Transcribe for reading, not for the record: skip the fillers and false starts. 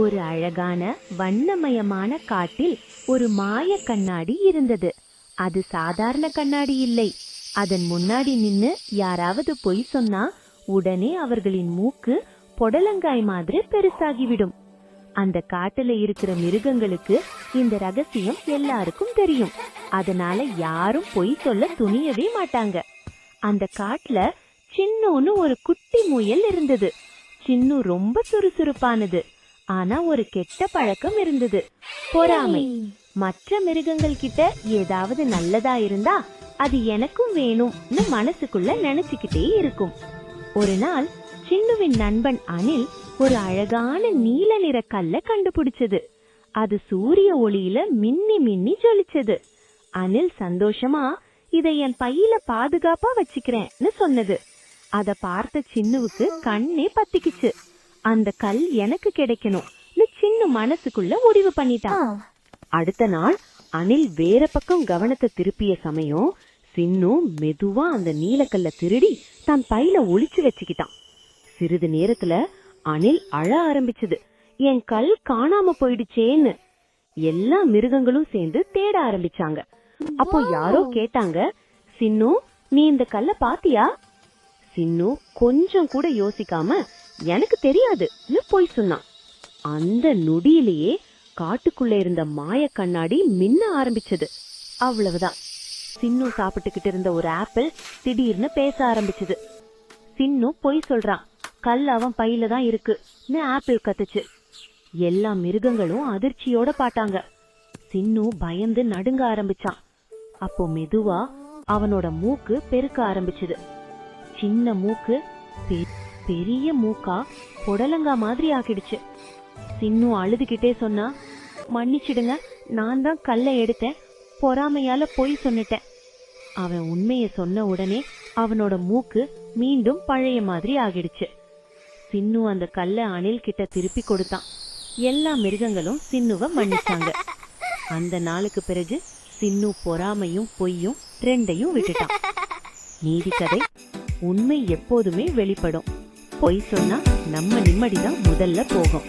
ஒரு அழகான வண்ணமயமான காட்டில் ஒரு மாய கண்ணாடி இருந்தது. அது சாதாரண கண்ணாடி இல்லை. அதன் முன்னாடி நின்னு யாராவது பொய் சொன்னா உடனே அவர்களின் மூக்கு பொடலங்காய் மாதிரி பெருசாகிவிடும். அந்த காட்டுல இருக்கிற மிருகங்களுக்கு இந்த ரகசியம் எல்லாருக்கும் தெரியும். அதனால யாரும் பொய் சொல்ல துணியவே மாட்டாங்க. அந்த காட்டுல சின்னோன்னு ஒரு குட்டி முயல் இருந்தது. சின்னு ரொம்ப சுறுசுறுப்பானது. ஆனா ஒரு கெட்ட பழக்கம் இருந்தது, பொறாமை. மற்ற மிருகங்கள் கிட்ட ஏதாவது நல்லதா இருந்தா அது எனக்கும் வேணும்னு மனசுக்குள்ள நினைச்சுக்கிட்டே இருக்கும். ஒரு நாள் சின்னுவின் நண்பன் அனில் ஒரு அழகான நீல நிற கல்ல கண்டுபிடிச்சது. அது சூரிய ஒளியில மின்னி மின்னி ஜொலிச்சது. அனில் சந்தோஷமா இதை என் பையில பாதுகாப்பா வச்சுக்கிறேன்னு சொன்னது. அத பார்த்த சின்னுவுக்கு கண்ணே பத்திக்குச்சு. அந்த கல் எனக்கு கிடைக்கணும்னு சின்ன மனசுக்குள்ள முடிவு பண்ணிட்டான். அடுத்த நாள் அனில் வேற பக்கம் கவனத்தை திருப்பிய சமயம் சின்னு மெதுவா அந்த நீலக்கல்ல திருடி தன் பையில ஒளிச்சு வச்சுக்கிட்டான். சிறிது நேரத்துல அனில் அழ ஆரம்பிச்சது. என் கல் காணாம போயிடுச்சேன்னு. எல்லா மிருகங்களும் சேர்ந்து தேட ஆரம்பிச்சாங்க. அப்போ யாரோ கேட்டாங்க, சின்னு நீ இந்த கல்ல பாத்தியா? சின்னு கொஞ்சம் கூட யோசிக்காம எனக்கு தெரியாதுன்னு போய் சொன்னான். அந்த நொடியிலேயே காட்டுக்குள்ள இருந்த மாய கண்ணாடி மின்ன ஆரம்பிச்சது. அவ்வளவுதான். சின்னு சாப்பிட்டுக்கிட்டு இருந்த ஒரு ஆப்பிள் திடீர்னு பேச ஆரம்பிச்சது. சின்னு பொய் சொல்றான், கல் அவன் பையில தான் இருக்குன்னு ஆப்பிள் கத்துச்சு. எல்லா மிருகங்களும் அதிர்ச்சியோட பாட்டாங்க. சின்னு பயந்து நடுங்க ஆரம்பிச்சான். அப்போ மெதுவா அவனோட மூக்கு பெருக்க ஆரம்பிச்சது. சின்ன மூக்கு பெரிய மூக்கா பொடலங்கா மாதிரி ஆக்கிடுச்சு. சின்னு அழுதுகிட்டே சொன்னா, மன்னிச்சிடுங்க, நான் தான் கல்லை எடுத்தேன், பொறாமையால பொய் சொன்னிட்டேன். அவன் உண்மைய சொன்ன உடனே அவனோட மூக்கு மீண்டும் பழைய மாதிரி ஆகிடுச்சு. சின்னு அந்த கல்லை அனில் கிட்ட திருப்பி கொடுத்தான். எல்லா மிருகங்களும் சின்னுவ மன்னிச்சாங்க. அந்த நாளுக்கு பிறகு சின்னு பொறாமையும் பொய்யும் ரெண்டையும் விட்டுட்டான். நீதி கதை: உண்மை எப்போதுமே வெளிப்படும். பொய் சொன்னா நம்ம நிம்மதிதான் முதல்ல போகும்.